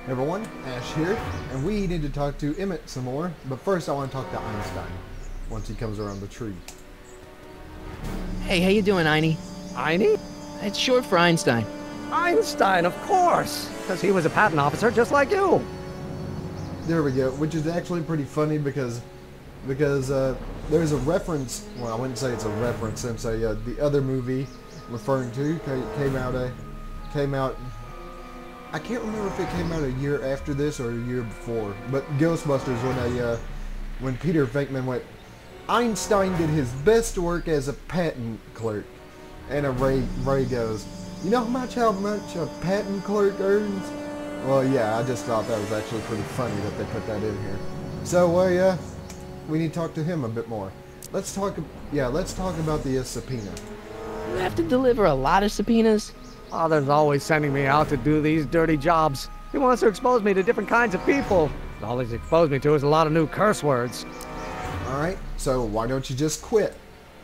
Everyone, Ash here, and we need to talk to Emmett some more, but first I want to talk to Einstein, once he comes around the tree. Hey, how you doing, Einie? Einie? It's short for Einstein. Einstein, of course, because he was a patent officer just like you. There we go, which is actually pretty funny because there's a reference, well I wouldn't say it's a reference since the other movie referring to came out, I can't remember if it came out a year after this or a year before, but Ghostbusters when Peter Venkman went, Einstein did his best work as a patent clerk, and Ray goes, you know how much a patent clerk earns? Well, yeah, I just thought that was actually pretty funny that they put that in here. So, we need to talk to him a bit more. Let's talk about the subpoena. You have to deliver a lot of subpoenas? Father's always sending me out to do these dirty jobs. He wants to expose me to different kinds of people. All he's exposed me to is a lot of new curse words. Alright, so why don't you just quit?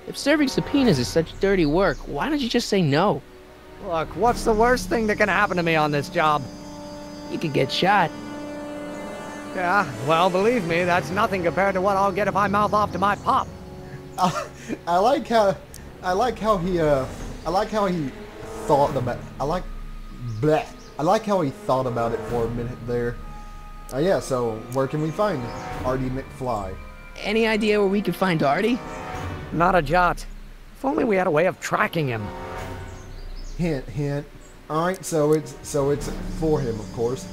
If serving subpoenas is such dirty work, why don't you just say no? Look, what's the worst thing that can happen to me on this job? You could get shot. Yeah, well, believe me, that's nothing compared to what I'll get if I mouth off to my pop. I like how he thought about. I like how he thought about it for a minute there. Yeah. So where can we find Artie McFly? Any idea where we could find Artie? Not a jot. If only we had a way of tracking him. Hint, hint. All right. So it's for him, of course.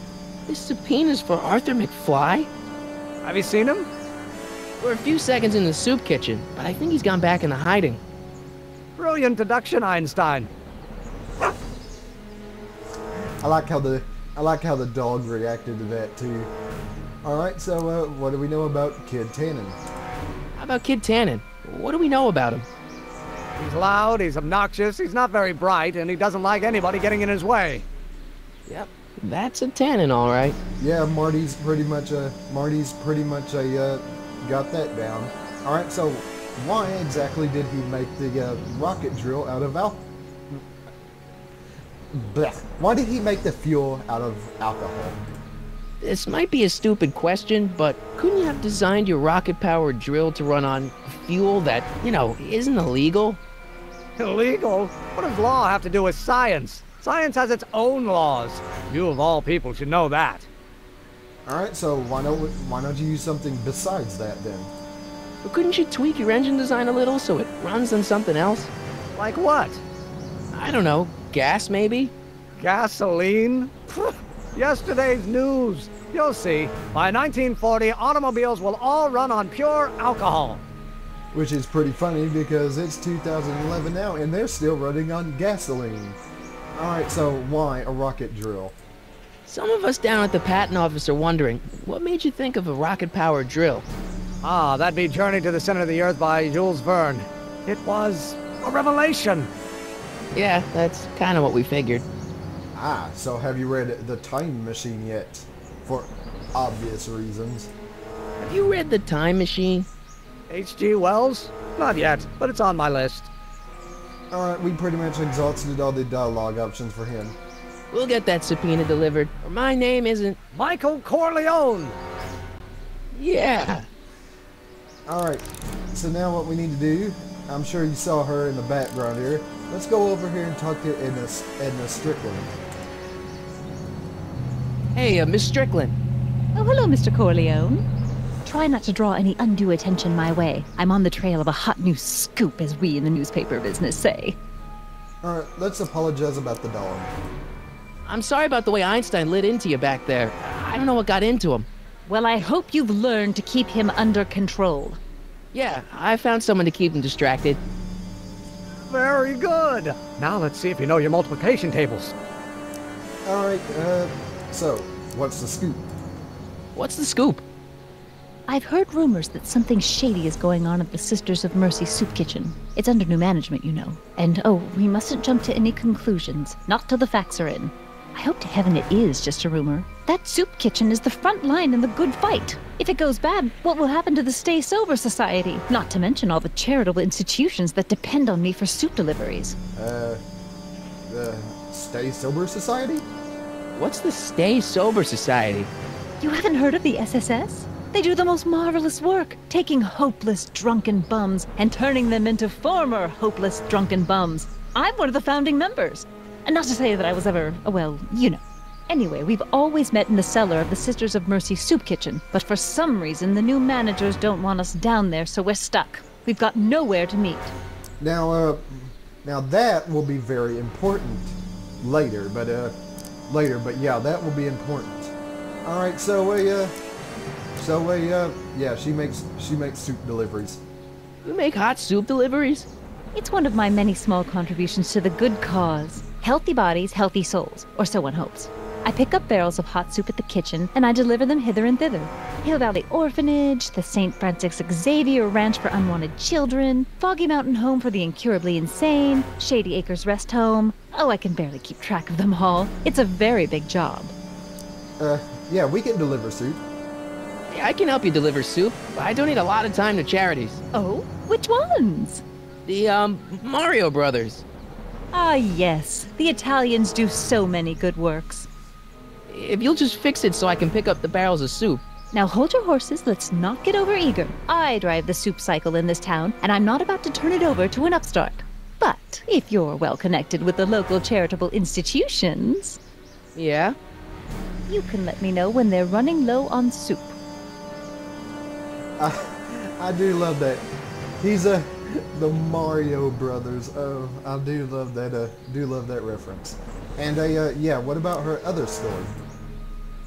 This subpoena's for Arthur McFly? Have you seen him? For a few seconds in the soup kitchen, but I think he's gone back into hiding. Brilliant deduction, Einstein. I like how the dog reacted to that too. All right, so what do we know about Kid Tannen? How about Kid Tannen? What do we know about him? He's loud, he's obnoxious, he's not very bright, and he doesn't like anybody getting in his way. Yep, that's a Tannen, all right. Yeah, Marty's pretty much got that down. All right, so why exactly did he make the rocket drill out of Why did he make the fuel out of alcohol? This might be a stupid question, but couldn't you have designed your rocket-powered drill to run on fuel that, isn't illegal? Illegal? What does law have to do with science? Science has its own laws. You of all people should know that. All right, so why don't you use something besides that then? But couldn't you tweak your engine design a little so it runs on something else? Like what? I don't know, gas maybe? Gasoline? Yesterday's news. You'll see. By 1940, automobiles will all run on pure alcohol. Which is pretty funny because it's 2011 now and they're still running on gasoline. Alright, so why a rocket drill? Some of us down at the patent office are wondering, what made you think of a rocket-powered drill? Ah, that'd be Journey to the Center of the Earth by Jules Verne. It was a revelation. Yeah, that's kind of what we figured. Ah, so have you read The Time Machine yet? For obvious reasons. Have you read The Time Machine? H.G. Wells? Not yet, but it's on my list. Alright, we pretty much exhausted all the dialogue options for him. We'll get that subpoena delivered, or my name isn't... Michael Corleone! Yeah! Alright, so now what we need to do, I'm sure you saw her in the background here. Let's go over here and talk to Edna Strickland. Hey, Miss Strickland. Oh, hello, Mr. Corleone. Try not to draw any undue attention my way. I'm on the trail of a hot new scoop, as we in the newspaper business say. Alright, let's apologize about the dog. I'm sorry about the way Einstein lit into you back there. I don't know what got into him. Well, I hope you've learned to keep him under control. Yeah, I found someone to keep him distracted. Very good. Now let's see if you know your multiplication tables. Alright, so, what's the scoop? What's the scoop? I've heard rumors that something shady is going on at the Sisters of Mercy soup kitchen. It's under new management, you know. And, oh, we mustn't jump to any conclusions. Not till the facts are in. I hope to heaven it is just a rumor. That soup kitchen is the front line in the good fight. If it goes bad, what will happen to the Stay Sober Society? Not to mention all the charitable institutions that depend on me for soup deliveries. The Stay Sober Society? What's the Stay Sober Society? You haven't heard of the SSS? They do the most marvelous work, taking hopeless drunken bums and turning them into former hopeless drunken bums. I'm one of the founding members. And not to say that I was ever, well, you know. Anyway, we've always met in the cellar of the Sisters of Mercy soup kitchen, but for some reason the new managers don't want us down there, so we're stuck. We've got nowhere to meet. Now that will be very important later, but yeah, that will be important. All right, yeah, she makes soup deliveries. You make hot soup deliveries? It's one of my many small contributions to the good cause. Healthy bodies, healthy souls, or so one hopes. I pick up barrels of hot soup at the kitchen, and I deliver them hither and thither. Hill Valley Orphanage, the St. Francis Xavier Ranch for Unwanted Children, Foggy Mountain Home for the Incurably Insane, Shady Acres Rest Home. Oh, I can barely keep track of them all. It's a very big job. Yeah, we can deliver soup. Hey, I can help you deliver soup. I donate a lot of time to charities. Oh? Which ones? The, Mario Brothers. Ah, yes. The Italians do so many good works. If you'll just fix it so I can pick up the barrels of soup. Now hold your horses, let's not get overeager. I drive the soup cycle in this town, and I'm not about to turn it over to an upstart. But if you're well connected with the local charitable institutions... Yeah? You can let me know when they're running low on soup. I do love that. He's the Mario Brothers. Oh, I do love that reference. And yeah, what about her other story?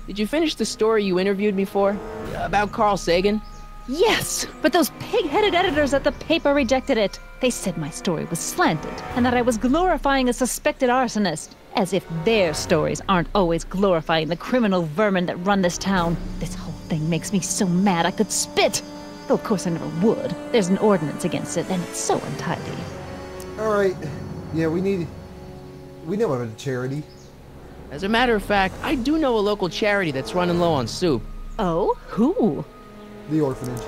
Did you finish the story you interviewed me for? About Carl Sagan? Yes, but those pig-headed editors at the paper rejected it. They said my story was slanted, and that I was glorifying a suspected arsonist. As if their stories aren't always glorifying the criminal vermin that run this town. This whole thing makes me so mad I could spit. Though of course I never would. There's an ordinance against it, and it's so untidy. Alright, yeah, we know of a charity. As a matter of fact, I do know a local charity that's running low on soup. Oh? Who? The orphanage.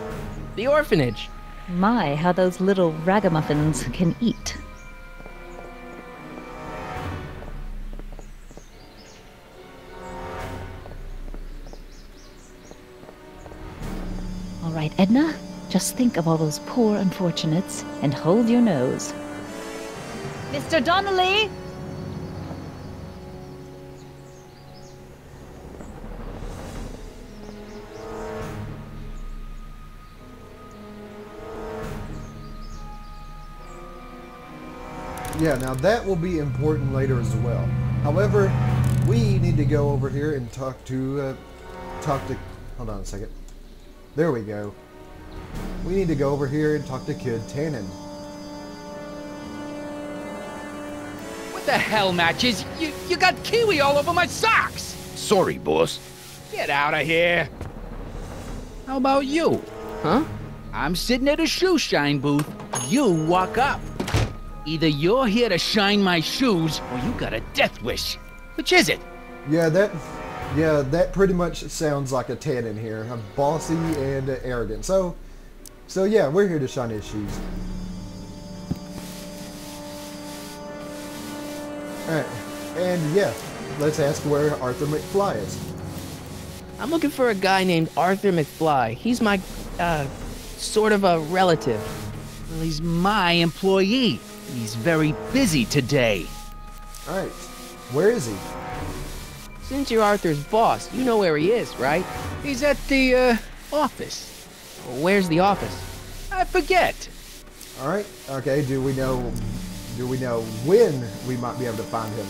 The orphanage. My, how those little ragamuffins can eat. All right, Edna, just think of all those poor unfortunates and hold your nose. Mr. Donnelly! Yeah, now that will be important later as well. However, we need to go over here and talk to, hold on a second. There we go. We need to go over here and talk to Kid Tannen. What the hell, Matches? You got kiwi all over my socks! Sorry, boss. Get out of here! How about you? Huh? I'm sitting at a shoe shine booth. You walk up. Either you're here to shine my shoes, or you got a death wish. Which is it? Yeah, that pretty much sounds like a Tannen here. I'm bossy and arrogant. So yeah, we're here to shine his shoes. Alright, and yeah, let's ask where Arthur McFly is. I'm looking for a guy named Arthur McFly. He's my, sort of a relative. Well, he's my employee. He's very busy today. Alright, where is he? Since you're Arthur's boss, you know where he is, right? He's at the, office. Where's the office? I forget. Alright, okay, do we know when we might be able to find him?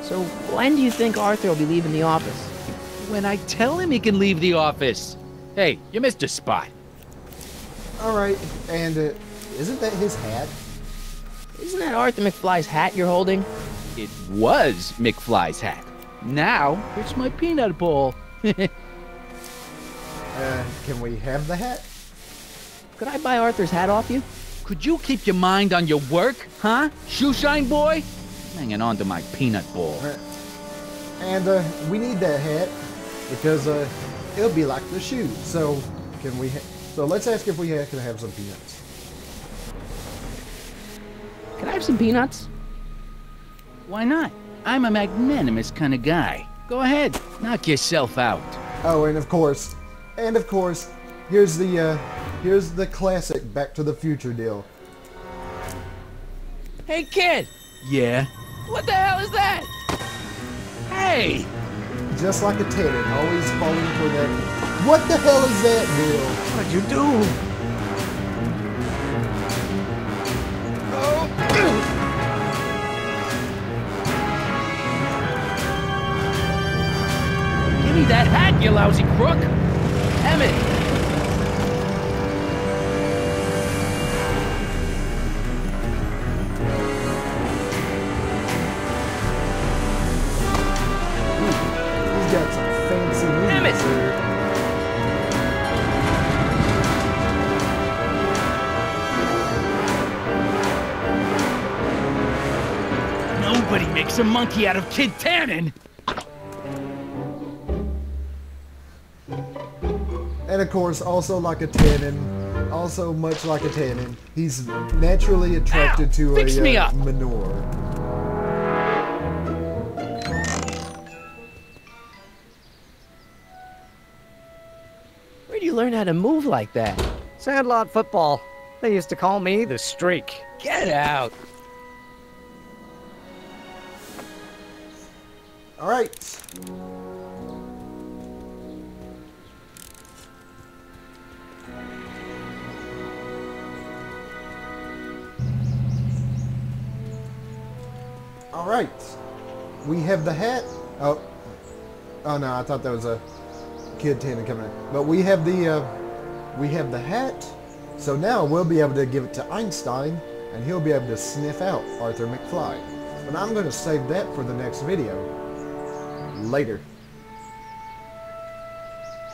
So, when do you think Arthur will be leaving the office? When I tell him he can leave the office. Hey, you missed a spot. Alright, and isn't that his hat? Isn't that Arthur McFly's hat you're holding? It was McFly's hat. Now, it's my peanut bowl. Can we have the hat? Could I buy Arthur's hat off you? Could you keep your mind on your work, huh? Shoeshine boy? Hanging on to my peanut bowl. And we need that hat because it'll be like the shoes. So can we? So let's ask if we can have some peanuts. Can I have some peanuts? Why not? I'm a magnanimous kind of guy. Go ahead, knock yourself out. Oh, and of course, here's the classic Back to the Future deal. Hey, kid! Yeah? What the hell is that? Hey! Just like a Tannen, always falling for that. What the hell is that deal? What'd you do? Give me that hat, you lousy crook! Emmett! He's got some fancy Emmett! moves here. Nobody makes a monkey out of Kid Tannen! And of course, also like a Tannen, also much like a Tannen, he's naturally attracted to Fix me a up. manure. Where'd you learn how to move like that? Sandlot football. They used to call me the Streak. Get out! All right. All right. We have the hat. Oh no, I thought that was a Kid Tannen coming in. But we have the hat. So now we'll be able to give it to Einstein, and he'll be able to sniff out Arthur McFly. But I'm going to save that for the next video. Later.